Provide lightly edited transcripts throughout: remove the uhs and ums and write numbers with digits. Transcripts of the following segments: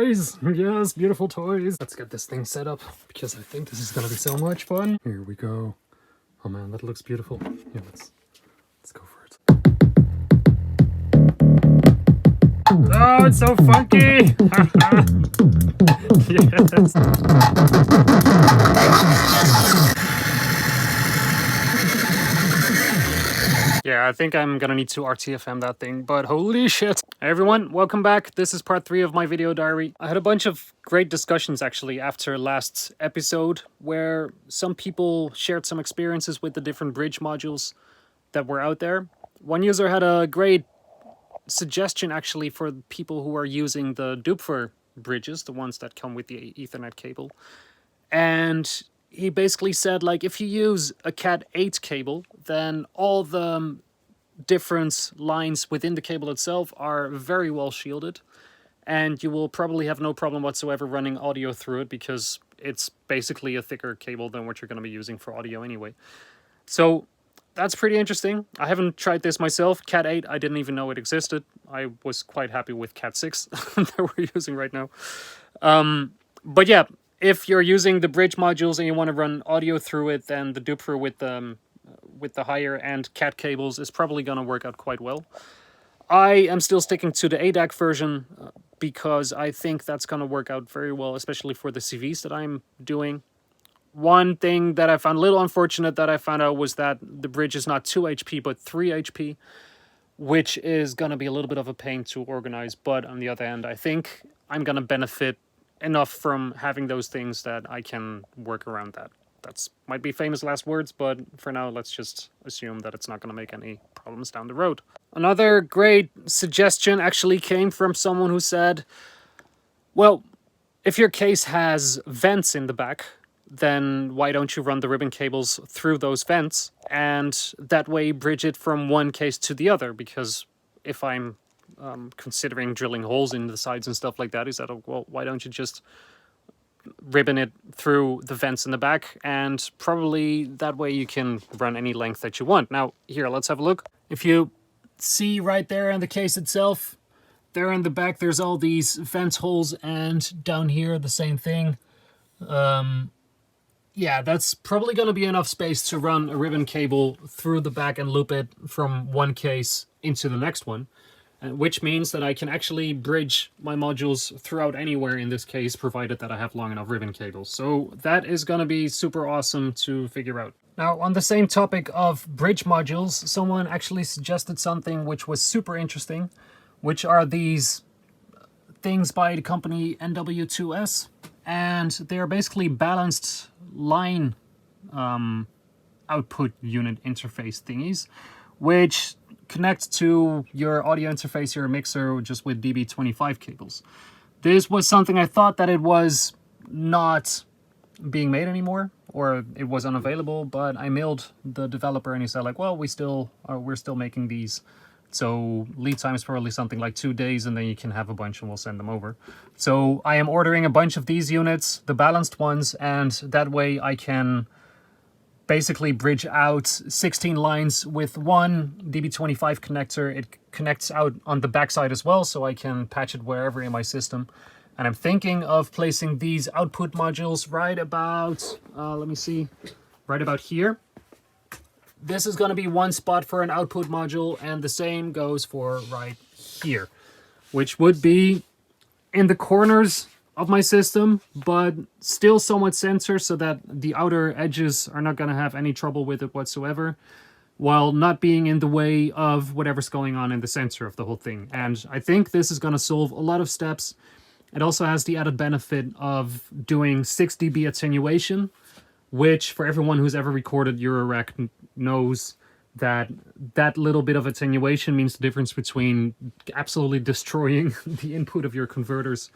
toys. Yes, beautiful toys. Let's get this thing set up because I think this is gonna be so much fun. Here we go. Oh man, that looks beautiful. Yeah, let's go for it. Oh, it's so funky! Yes. Yeah, I think I'm gonna need to RTFM that thing, but holy shit. Hey everyone, welcome back. This is part 3 of my video diary. I had a bunch of great discussions actually after last episode, where some people shared some experiences with the different bridge modules that were out there. One user had a great suggestion actually for people who are using the Doopfer bridges, the ones that come with the Ethernet cable. And he basically said, like, if you use a Cat8 cable, then all the different lines within the cable itself are very well shielded, and you will probably have no problem whatsoever running audio through it because it's basically a thicker cable than what you're going to be using for audio anyway. So that's pretty interesting. I haven't tried this myself. Cat8, I didn't even know it existed. I was quite happy with Cat6 that we're using right now. But yeah, if you're using the bridge modules and you want to run audio through it, then the Doopfer with the higher end Cat cables is probably going to work out quite well. I am still sticking to the ADAC version because I think that's going to work out very well, especially for the CVs that I'm doing. One thing that I found a little unfortunate that I found out was that the bridge is not 2 HP but 3 HP, which is going to be a little bit of a pain to organize. But on the other hand, I think I'm going to benefit enough from having those things that I can work around that. That's might be famous last words, but for now, let's just assume that it's not going to make any problems down the road. Another great suggestion actually came from someone who said, well, if your case has vents in the back, then why don't you run the ribbon cables through those vents and that way bridge it from one case to the other? Because if I'm considering drilling holes in the sides and stuff like that, is that, well, why don't you just ribbon it through the vents in the back, and probably that way you can run any length that you want. Now, here, let's have a look. If you see right there in the case itself, there in the back, there's all these vent holes, and down here, the same thing. Yeah, that's probably going to be enough space to run a ribbon cable through the back and loop it from one case into the next one. Which means that I can actually bridge my modules throughout anywhere in this case, provided that I have long enough ribbon cables. So that is going to be super awesome to figure out. Now, on the same topic of bridge modules, someone actually suggested something which was super interesting, which are these things by the company NW2S, and they are basically balanced line output unit interface thingies, which connect to your audio interface, your mixer, just with DB25 cables. This was something I thought that it was not being made anymore, or it was unavailable, but I mailed the developer and he said, like, well, we're still making these. So lead time is probably something like 2 days, and then you can have a bunch and we'll send them over. So I am ordering a bunch of these units, the balanced ones, and that way I can basically bridge out 16 lines with one DB25 connector. It connects out on the backside as well, so I can patch it wherever in my system. And I'm thinking of placing these output modules right about, let me see, right about here. This is going to be one spot for an output module, and the same goes for right here, which would be in the corners of my system, but still somewhat censored so that the outer edges are not going to have any trouble with it whatsoever, while not being in the way of whatever's going on in the center of the whole thing. And I think this is going to solve a lot of steps. It also has the added benefit of doing 6 dB attenuation, which for everyone who's ever recorded Eurorack knows that that little bit of attenuation means the difference between absolutely destroying the input of your converters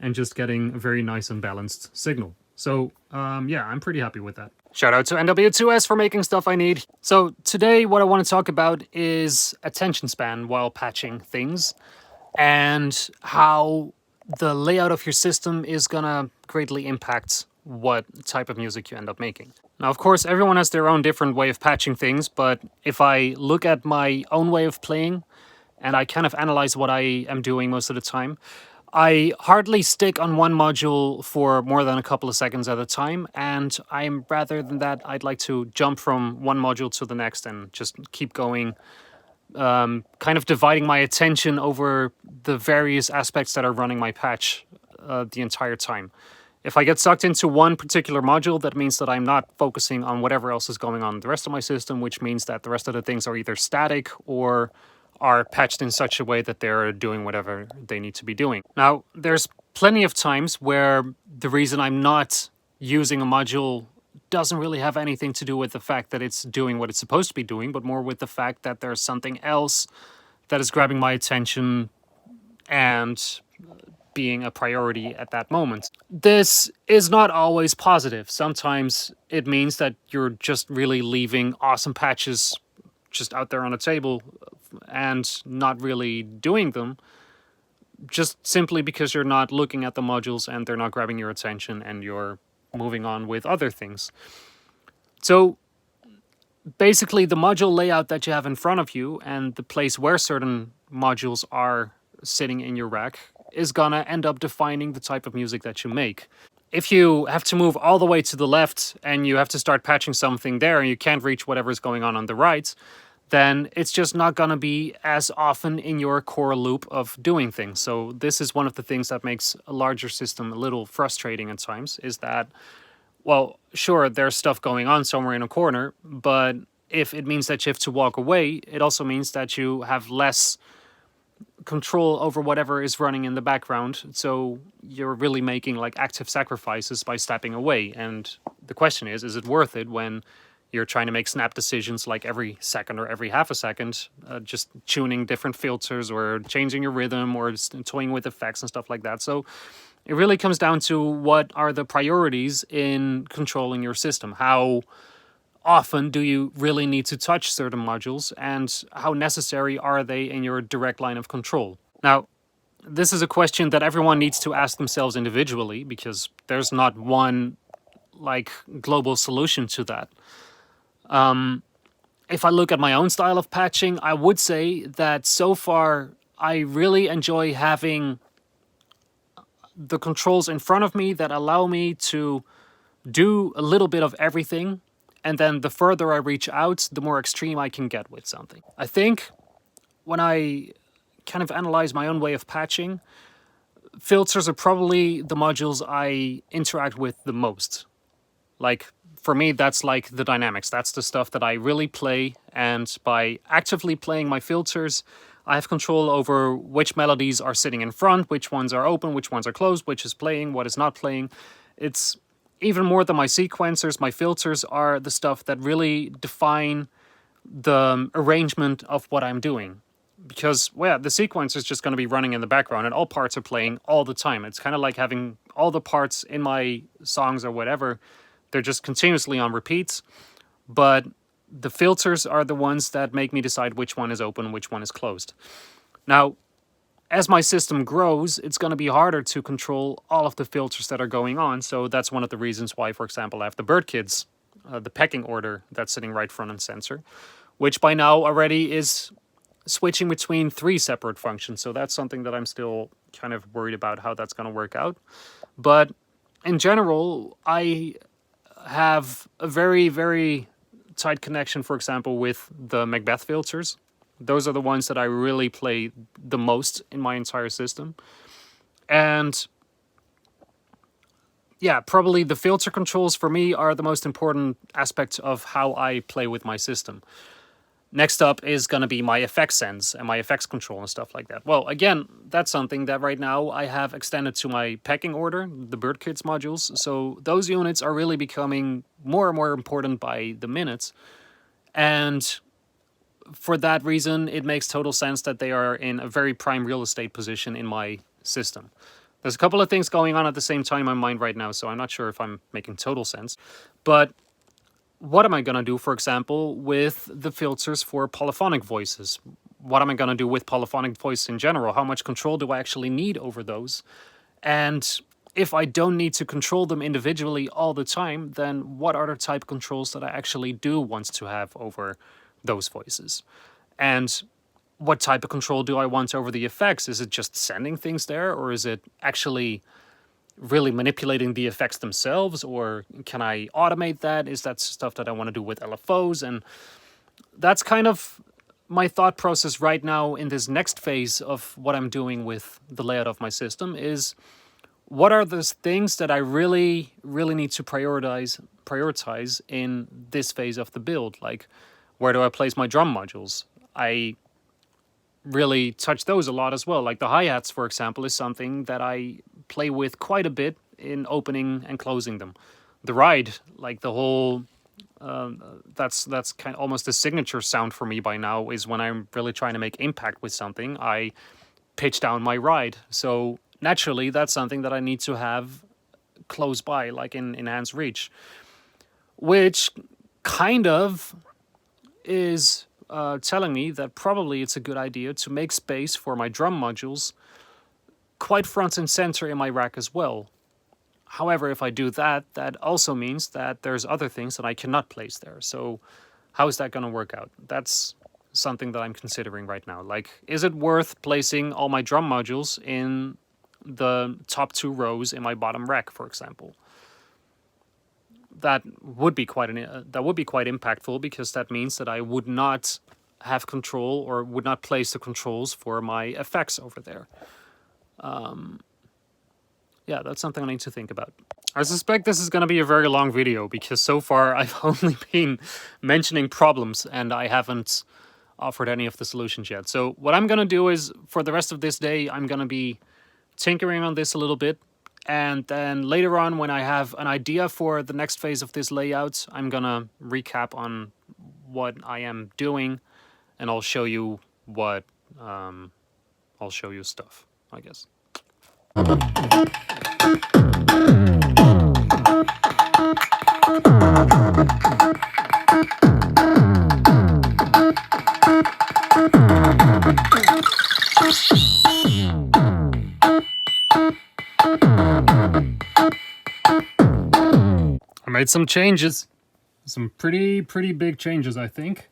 and just getting a very nice and balanced signal. So, yeah, I'm pretty happy with that. Shout out to NW2S for making stuff I need. So today what I want to talk about is attention span while patching things, and how the layout of your system is gonna greatly impact what type of music you end up making. Now, of course, everyone has their own different way of patching things, but if I look at my own way of playing and I kind of analyze what I am doing most of the time, I hardly stick on one module for more than a couple of seconds at a time, and I'm rather than that, I'd like to jump from one module to the next and just keep going, kind of dividing my attention over the various aspects that are running my patch the entire time. If I get sucked into one particular module, that means that I'm not focusing on whatever else is going on in the rest of my system, which means that the rest of the things are either static or are patched in such a way that they're doing whatever they need to be doing. Now, there's plenty of times where the reason I'm not using a module doesn't really have anything to do with the fact that it's doing what it's supposed to be doing, but more with the fact that there's something else that is grabbing my attention and being a priority at that moment. This is not always positive. Sometimes it means that you're just really leaving awesome patches just out there on a table and not really doing them, just simply because you're not looking at the modules and they're not grabbing your attention and you're moving on with other things. So basically the module layout that you have in front of you and the place where certain modules are sitting in your rack is gonna end up defining the type of music that you make. If you have to move all the way to the left and you have to start patching something there and you can't reach whatever's going on the right, then it's just not going to be as often in your core loop of doing things. So this is one of the things that makes a larger system a little frustrating at times, is that, well, sure, there's stuff going on somewhere in a corner, but if it means that you have to walk away, it also means that you have less control over whatever is running in the background. So you're really making like active sacrifices by stepping away. And the question is it worth it when you're trying to make snap decisions like every second or every half a second, just tuning different filters or changing your rhythm or just toying with effects and stuff like that. So it really comes down to what are the priorities in controlling your system. How often do you really need to touch certain modules and how necessary are they in your direct line of control? Now, this is a question that everyone needs to ask themselves individually because there's not one like global solution to that. If I look at my own style of patching, I would say that so far I really enjoy having the controls in front of me that allow me to do a little bit of everything. And then the further I reach out, the more extreme I can get with something. I think when I kind of analyze my own way of patching, filters are probably the modules I interact with the most. Like, for me, that's like the dynamics. That's the stuff that I really play. And by actively playing my filters, I have control over which melodies are sitting in front, which ones are open, which ones are closed, which is playing, what is not playing. It's even more than my sequencers. My filters are the stuff that really define the arrangement of what I'm doing. Because, well, the sequencer is just going to be running in the background and all parts are playing all the time. It's kind of like having all the parts in my songs or whatever. They're just continuously on repeats, but the filters are the ones that make me decide which one is open, which one is closed. Now, as my system grows, it's going to be harder to control all of the filters that are going on. So that's one of the reasons why, for example, I have the bird kids, the pecking order that's sitting right front and center, which by now already is switching between 3 separate functions. So that's something that I'm still kind of worried about how that's going to work out. But in general, I have a very, very tight connection, for example, with the Macbeth filters. Those are the ones that I really play the most in my entire system. And yeah, probably the filter controls for me are the most important aspect of how I play with my system. Next up is going to be my effects sense and my effects control and stuff like that. Well, again, that's something that right now I have extended to my pecking order, the bird kids modules. So those units are really becoming more and more important by the minute. And for that reason, it makes total sense that they are in a very prime real estate position in my system. There's a couple of things going on at the same time in my mind right now, so I'm not sure if I'm making total sense. But what am I going to do, for example, with the filters for polyphonic voices? What am I going to do with polyphonic voice in general? How much control do I actually need over those? And if I don't need to control them individually all the time, then what are the type controls that I actually do want to have over those voices? And what type of control do I want over the effects? Is it just sending things there, or is it actually really manipulating the effects themselves, or can I automate that? Is that stuff that I want to do with LFOs? And that's kind of my thought process right now in this next phase of what I'm doing with the layout of my system is what are those things that I really need to prioritize in this phase of the build? Like, where do I place my drum modules? I really touch those a lot as well. Like the hi-hats, for example, is something that I play with quite a bit in opening and closing them. The ride, like the whole that's kind of almost a signature sound for me by now, is when I'm really trying to make impact with something, I pitch down my ride. So naturally, that's something that I need to have close by, like in hand's reach, which kind of is telling me that probably it's a good idea to make space for my drum modules quite front and center in my rack as well. However, if I do that, that also means that there's other things that I cannot place there. So how is that going to work out? That's something that I'm considering right now. Like, is it worth placing all my drum modules in the top 2 rows in my bottom rack, for example? That would be quite impactful, because that means that I would not have control, or would not place the controls for my effects over there. Yeah, that's something I need to think about. I suspect this is going to be a very long video, because so far I've only been mentioning problems and I haven't offered any of the solutions yet. So what I'm going to do is, for the rest of this day, I'm going to be tinkering on this a little bit. And then later on, when I have an idea for the next phase of this layout, I'm going to recap on what I am doing, and I'll show you what, I'll show you stuff, I guess. I made some changes, some pretty big changes, I think,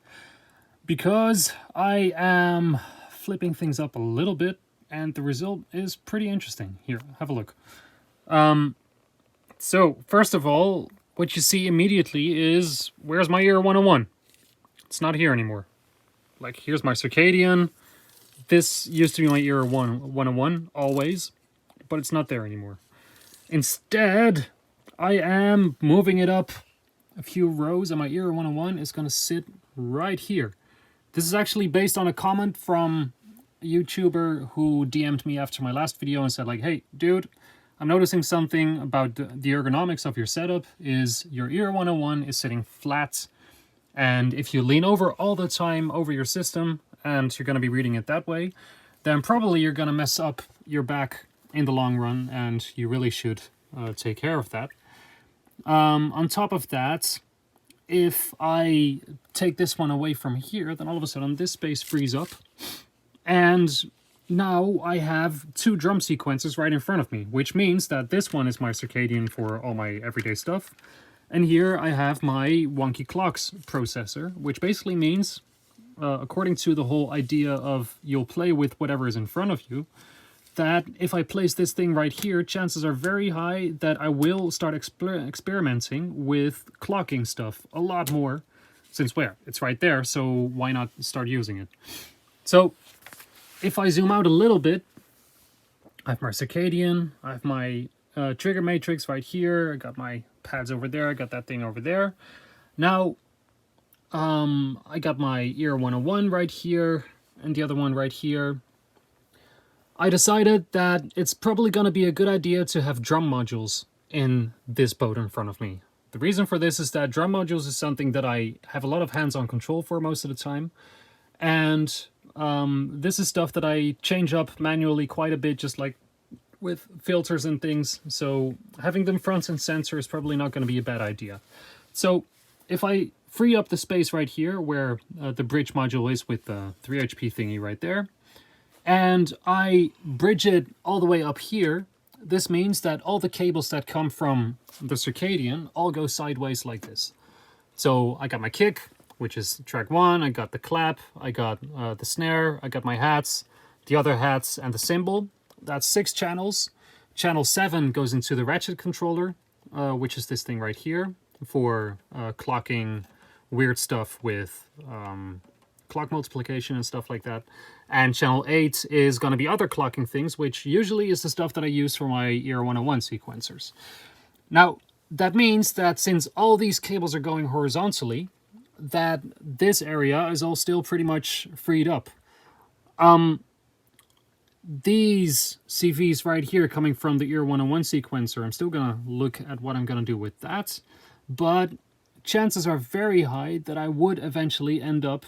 because I am flipping things up a little bit, and the result is pretty interesting. Here, have a look. So first of all, what you see immediately is, where's my ear 101? It's not here anymore. Like, here's my circadian. This used to be my ear 101 always, but it's not there anymore. Instead, I am moving it up a few rows, and my ear 101 is going to sit right here. This is actually based on a comment from a YouTuber who DM'd me after my last video and said, like, hey, dude, I'm noticing something about the ergonomics of your setup is your ear 101 is sitting flat, and if you lean over all the time over your system and you're going to be reading it that way, then probably you're going to mess up your back in the long run, and you really should take care of that. On top of that, if I take this one away from here, then all of a sudden this space frees up, and now I have 2 drum sequences right in front of me, which means that this one is my circadian for all my everyday stuff, and here I have my wonky clocks processor, which basically means, according to the whole idea of you'll play with whatever is in front of you, that if I place this thing right here, chances are very high that I will start experimenting with clocking stuff a lot more, since it's right there, so why not start using it? So if I zoom out a little bit, I have my circadian, I have my trigger matrix right here, I got my pads over there, I got that thing over there. Now, I got my ear 101 right here, and the other one right here. I decided that it's probably going to be a good idea to have drum modules in this boat in front of me. The reason for this is that drum modules is something that I have a lot of hands-on control for most of the time, and this is stuff that I change up manually quite a bit, just like with filters and things, so having them front and center is probably not going to be a bad idea. So if I free up the space right here where the bridge module is with the 3 HP thingy right there, and I bridge it all the way up here, this means that all the cables that come from the circadian all go sideways like this. So I got my kick, which is track 1. I got the clap, I got the snare, I got my hats, the other hats, and the cymbal. That's 6 channels. Channel 7 goes into the ratchet controller, which is this thing right here, for clocking weird stuff with clock multiplication and stuff like that. And channel 8 is going to be other clocking things, which usually is the stuff that I use for my ER101 sequencers. Now, that means that since all these cables are going horizontally, that this area is all still pretty much freed up. These CVs right here coming from the ER101 sequencer, I'm still going to look at what I'm going to do with that, but chances are very high that I would eventually end up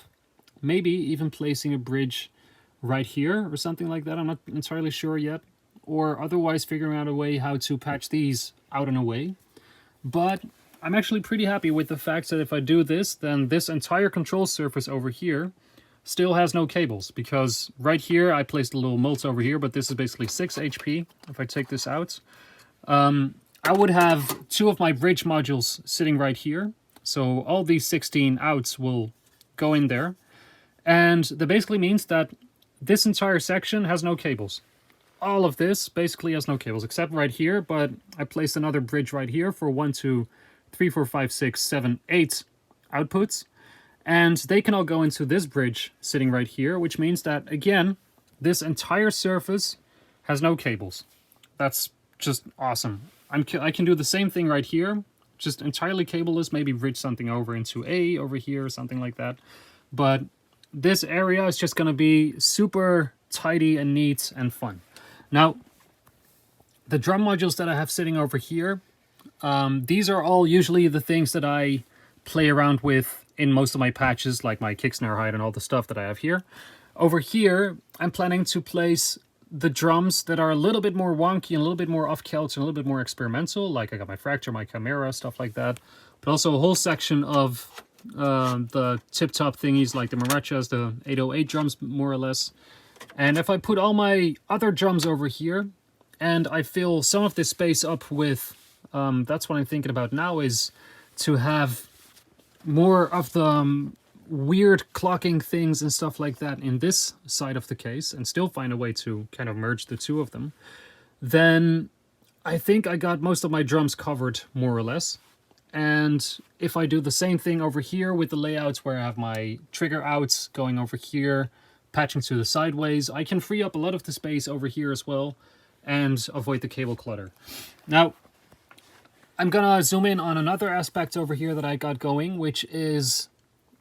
maybe even placing a bridge right here or something like that. I'm not entirely sure yet, or otherwise figuring out a way how to patch these out and away. But I'm actually pretty happy with the fact that if I do this, then this entire control surface over here still has no cables, because right here I placed a little mult over here, but this is basically 6 HP. If I take this out, I would have 2 of my bridge modules sitting right here. So all these 16 outs will go in there. And that basically means that this entire section has no cables. All of this basically has no cables, except right here, but I placed another bridge right here for 1, 2, 3, 4, 5, 6, 7, 8 outputs. And they can all go into this bridge sitting right here, which means that, again, this entire surface has no cables. That's just awesome. I can do the same thing right here, just entirely cableless, maybe bridge something over into A over here or something like that. But this area is just going to be super tidy and neat and fun. Now, the drum modules that I have sitting over here, these are all usually the things that I play around with in most of my patches, like my kick snare height and all the stuff that I have here. Over here, I'm planning to place the drums that are a little bit more wonky and a little bit more off-kilter and a little bit more experimental, like I got my Fracture, my Chimera, stuff like that. But also a whole section of the tip-top thingies, like the Marachas, the 808 drums, more or less. And if I put all my other drums over here, and I fill some of this space up with, that's what I'm thinking about now, is to have more of the weird clocking things and stuff like that in this side of the case, and still find a way to kind of merge the two of them, then I think I got most of my drums covered, more or less. And if I do the same thing over here with the layouts where I have my trigger outs going over here, patching to the sideways, I can free up a lot of the space over here as well and avoid the cable clutter. Now, I'm gonna zoom in on another aspect over here that I got going, which is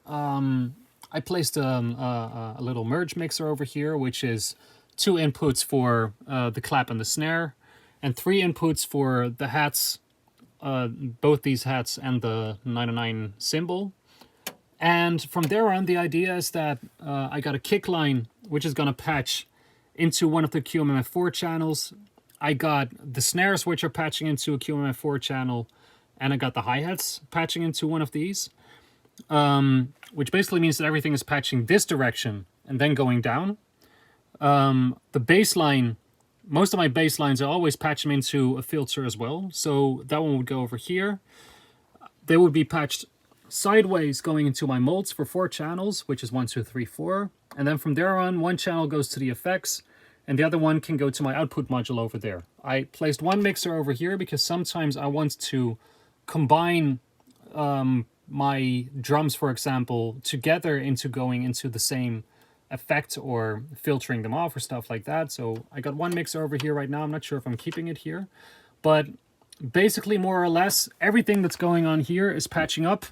I placed a little merge mixer over here, which is 2 inputs for the clap and the snare, and 3 inputs for the hats, both these hats and the 909 cymbal. And from there on, the idea is that I got a kick line, which is gonna patch into one of the QMMF4 channels. I got the snares, which are patching into a QMF4 channel, and I got the hi-hats patching into one of these, which basically means that everything is patching this direction and then going down. The bass line, most of my bass lines, I always patch them into a filter as well, so that one would go over here. They would be patched sideways going into my molds for 4 channels, which is 1, 2, 3, 4. And then from there on, one channel goes to the effects, and the other one can go to my output module over there. I placed one mixer over here because sometimes I want to combine my drums, for example, together into going into the same effect or filtering them off or stuff like that. So I got one mixer over here right now. I'm not sure if I'm keeping it here, but basically more or less everything that's going on here is patching up.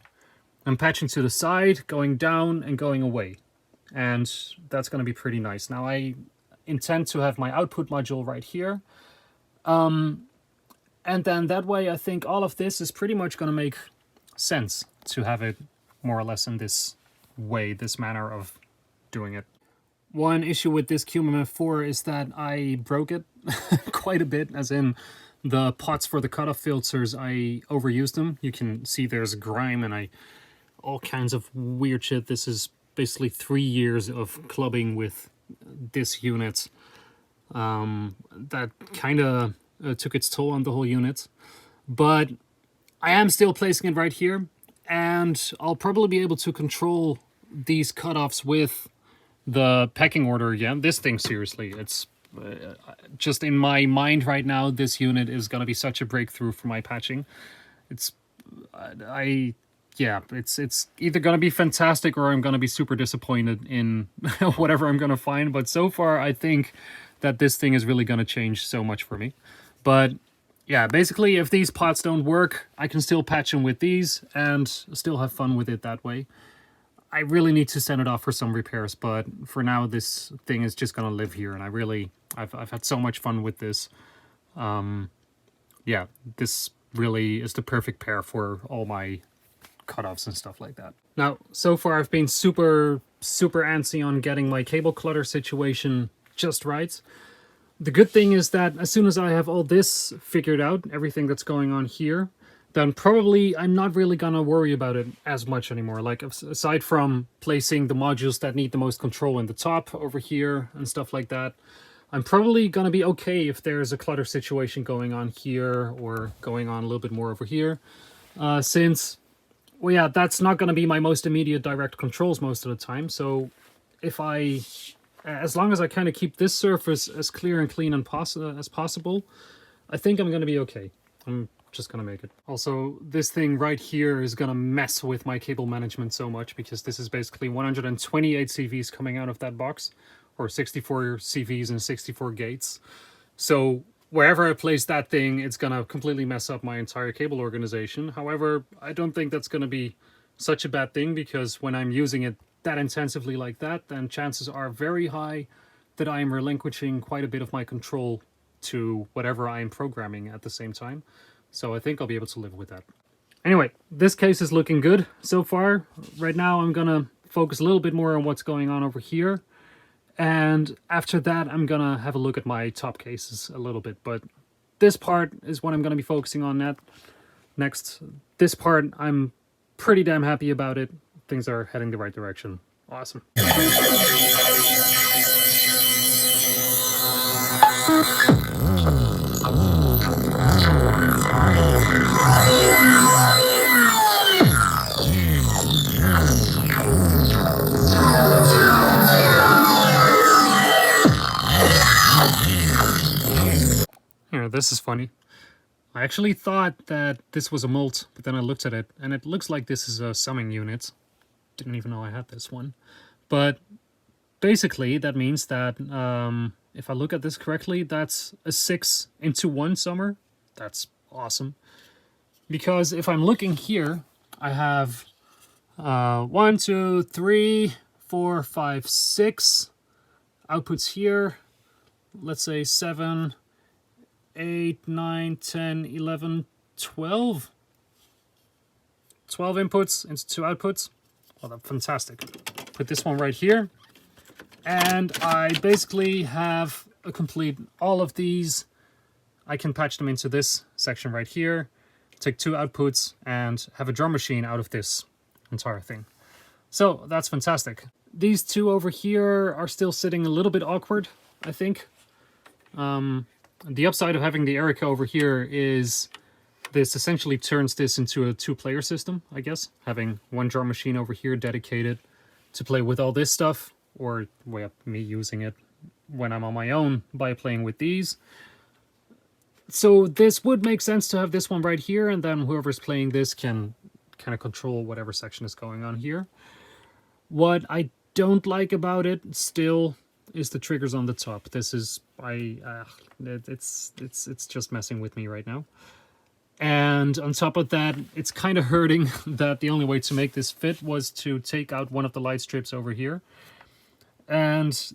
I'm patching to the side, going down and going away. And that's going to be pretty nice. Now I intend to have my output module right here. And then that way I think all of this is pretty much going to make sense to have it more or less in this way, this manner of doing it. One issue with this QMMF4 is that I broke it quite a bit, as in the pots for the cutoff filters, I overused them. You can see there's grime and all kinds of weird shit. This is basically 3 years of clubbing with this unit. That kind of took its toll on the whole unit. But I am still placing it right here. and I'll probably be able to control these cutoffs with the pecking order again. This thing, seriously, it's just in my mind right now, this unit is going to be such a breakthrough for my patching. It's yeah, it's either going to be fantastic or I'm going to be super disappointed in whatever I'm going to find. But so far, I think that this thing is really going to change so much for me. But yeah, basically, if these pots don't work, I can still patch them with these and still have fun with it that way. I really need to send it off for some repairs, but for now, this thing is just going to live here. And I've had so much fun with this. Yeah, this really is the perfect pair for all my cutoffs and stuff like that. Now, so far I've been super antsy on getting my cable clutter situation just right. The good thing is that as soon as I have all this figured out, everything that's going on here, then probably I'm not really gonna worry about it as much anymore. Like, aside from placing the modules that need the most control in the top over here and stuff like that, I'm probably gonna be okay if there's a clutter situation going on here or going on a little bit more over here, since, well, yeah, that's not gonna be my most immediate direct controls most of the time. So if as long as I kind of keep this surface as clear and clean and as possible, I think I'm gonna be okay. I'm just gonna make it. Also, this thing right here is gonna mess with my cable management so much, because this is basically 128 CVs coming out of that box, or 64 CVs and 64 gates. So wherever I place that thing, it's gonna completely mess up my entire cable organization. However, I don't think that's gonna be such a bad thing, because when I'm using it that intensively like that, then chances are very high that I am relinquishing quite a bit of my control to whatever I am programming at the same time. So I think I'll be able to live with that. Anyway, this case is looking good so far. Right now I'm gonna focus a little bit more on what's going on over here. And after that, I'm gonna have a look at my top cases a little bit. But this part is what I'm gonna be focusing on next. This part, I'm pretty damn happy about it. Things are heading the right direction. Awesome. Here, this is funny. I actually thought that this was a molt, but then I looked at it, and it looks like this is a summing unit. Didn't even know I had this one. But basically, that means that if I look at this correctly, that's a 6-into-1 summer. That's awesome. Because if I'm looking here, I have 1, 2, 3, 4, 5, 6 outputs here. Let's say 7, 8, 9, 10, 11, 12. 12 inputs into 2 outputs. Well, that's fantastic. Put this one right here. And I basically have a complete, all of these, I can patch them into this section right here, take 2 outputs, and have a drum machine out of this entire thing. So that's fantastic. These 2 over here are still sitting a little bit awkward, I think. The upside of having the Erica over here is this essentially turns this into a 2-player system, I guess. Having one drum machine over here dedicated to play with all this stuff, or well, me using it when I'm on my own by playing with these. So this would make sense to have this one right here, and then whoever's playing this can kind of control whatever section is going on here. What I don't like about it still is the triggers on the top. This is it's just messing with me right now. And on top of that, it's kind of hurting that the only way to make this fit was to take out one of the light strips over here. And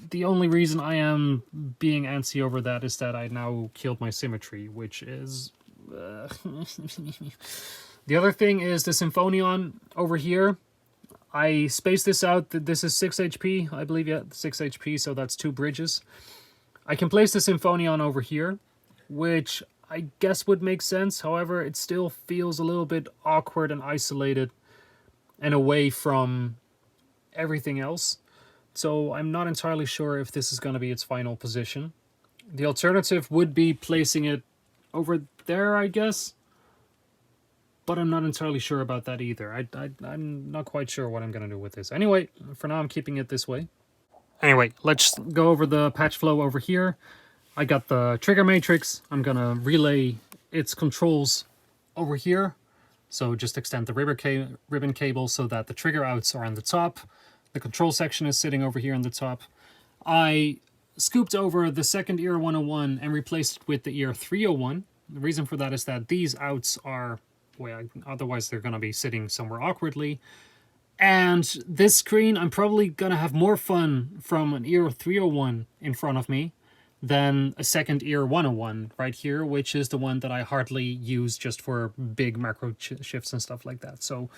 the only reason I am being antsy over that is that I now killed my symmetry, which is... The other thing is the Symphonion over here. I spaced this out. This is 6 HP, I believe, yeah, 6 HP, so that's 2 bridges. I can place the Symphonion over here, which I guess would make sense. However, it still feels a little bit awkward and isolated and away from everything else. So I'm not entirely sure if this is going to be its final position. The alternative would be placing it over there, I guess. but I'm not entirely sure about that either. I'm not quite sure what I'm going to do with this. Anyway, for now I'm keeping it this way. Anyway, let's go over the patch flow over here. I got the trigger matrix. I'm going to relay its controls over here. So just extend the ribbon cable so that the trigger outs are on the top. The control section is sitting over here on the top. I scooped over the second ear 101 and replaced it with the ear 301. The reason for that is that these outs are, well, otherwise they're going to be sitting somewhere awkwardly. And this screen, I'm probably going to have more fun from an ear 301 in front of me than a second ear 101 right here, which is the one that I hardly use just for big macro shifts and stuff like that. So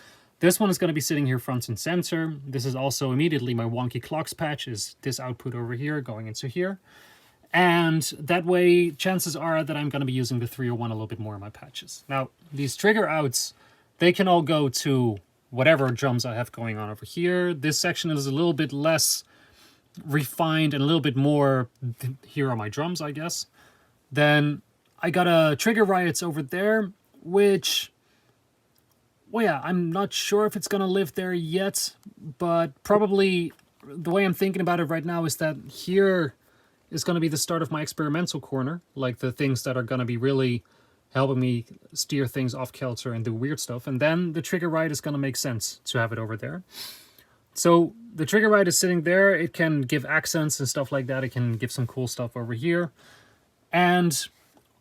this one is going to be sitting here front and center. This is also immediately my wonky clocks patch, is this output over here going into here. And that way, chances are that I'm going to be using the 301 a little bit more in my patches. Now, these trigger outs, they can all go to whatever drums I have going on over here. This section is a little bit less refined and a little bit more, here are my drums, I guess. Then I got a trigger riots over there, which, well, yeah, I'm not sure if it's going to live there yet, but probably the way I'm thinking about it right now is that here is going to be the start of my experimental corner, like the things that are going to be really helping me steer things off kilter and do weird stuff. And then the trigger right is going to make sense to have it over there. So the trigger right is sitting there. It can give accents and stuff like that. It can give some cool stuff over here. And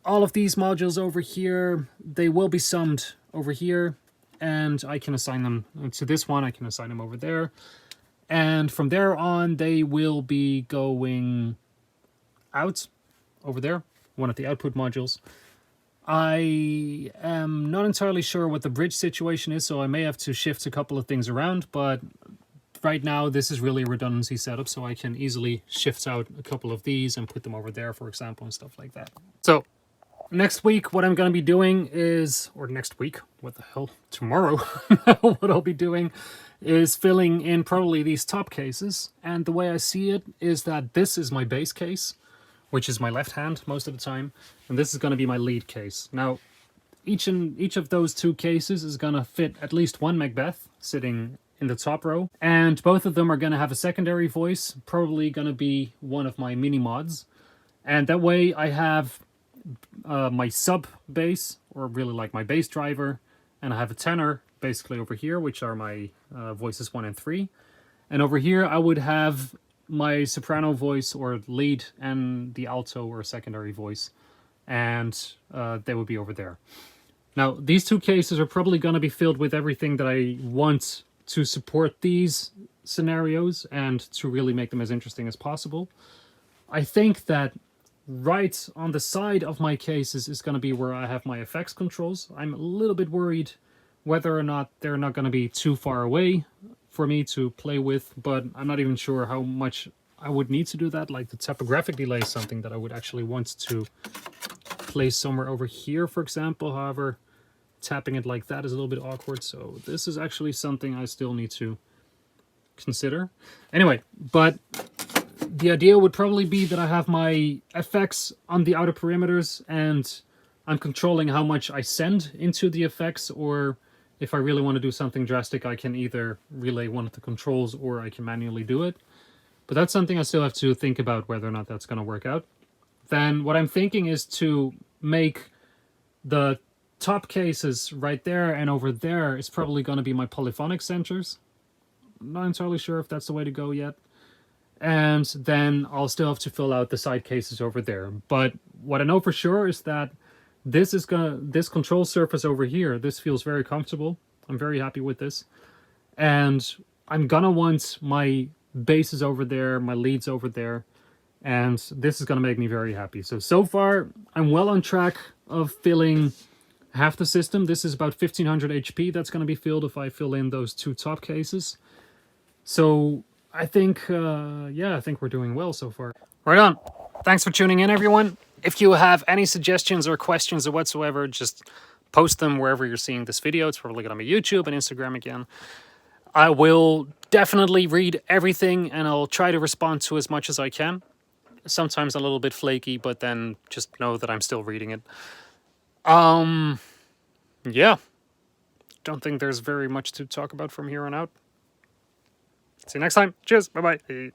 all of these modules over here, they will be summed over here. And I can assign them to this one. I can assign them over there. And from there on, they will be going out over there, one of the output modules. I am not entirely sure what the bridge situation is, so I may have to shift a couple of things around, but right now this is really a redundancy setup, so I can easily shift out a couple of these and put them over there, for example, and stuff like that. So next week, what I'm going to be doing is, or next week, what the hell, tomorrow, what I'll be doing is filling in probably these top cases. And the way I see it is that this is my bass case, which is my left hand most of the time, and this is going to be my lead case. Now, each of those two cases is going to fit at least one Macbeth sitting in the top row, and both of them are going to have a secondary voice, probably going to be one of my mini mods, and that way I have my sub bass, or really like my bass driver, and I have a tenor basically over here, which are my voices 1 and 3, and over here I would have my soprano voice or lead and the alto or secondary voice, and they would be over there. Now, these two cases are probably going to be filled with everything that I want to support these scenarios and to really make them as interesting as possible. I think that right on the side of my cases is going to be where I have my effects controls. I'm a little bit worried whether or not they're not going to be too far away for me to play with, but I'm not even sure how much I would need to do that. Like the typographic delay is something that I would actually want to place somewhere over here, for example. However, tapping it like that is a little bit awkward, so this is actually something I still need to consider. Anyway, but the idea would probably be that I have my effects on the outer perimeters, and I'm controlling how much I send into the effects, or if I really want to do something drastic, I can either relay one of the controls or I can manually do it. But that's something I still have to think about whether or not that's going to work out. Then what I'm thinking is to make the top cases right there and over there is probably going to be my polyphonic centers. I'm not entirely sure if that's the way to go yet. And then I'll still have to fill out the side cases over there. But what I know for sure is that this control surface over here, this feels very comfortable. I'm very happy with this. And I'm gonna want my basses over there, my leads over there, and this is gonna make me very happy. So far, I'm well on track of filling half the system. This is about 1500 HP that's gonna be filled if I fill in those two top cases. So I think, yeah, I think we're doing well so far. Right on. Thanks for tuning in, everyone. If you have any suggestions or questions or whatsoever, just post them wherever you're seeing this video. It's probably going to be YouTube and Instagram again. I will definitely read everything, and I'll try to respond to as much as I can. Sometimes a little bit flaky, but then just know that I'm still reading it. Yeah. don't think there's very much to talk about from here on out. See you next time. Cheers. Bye-bye.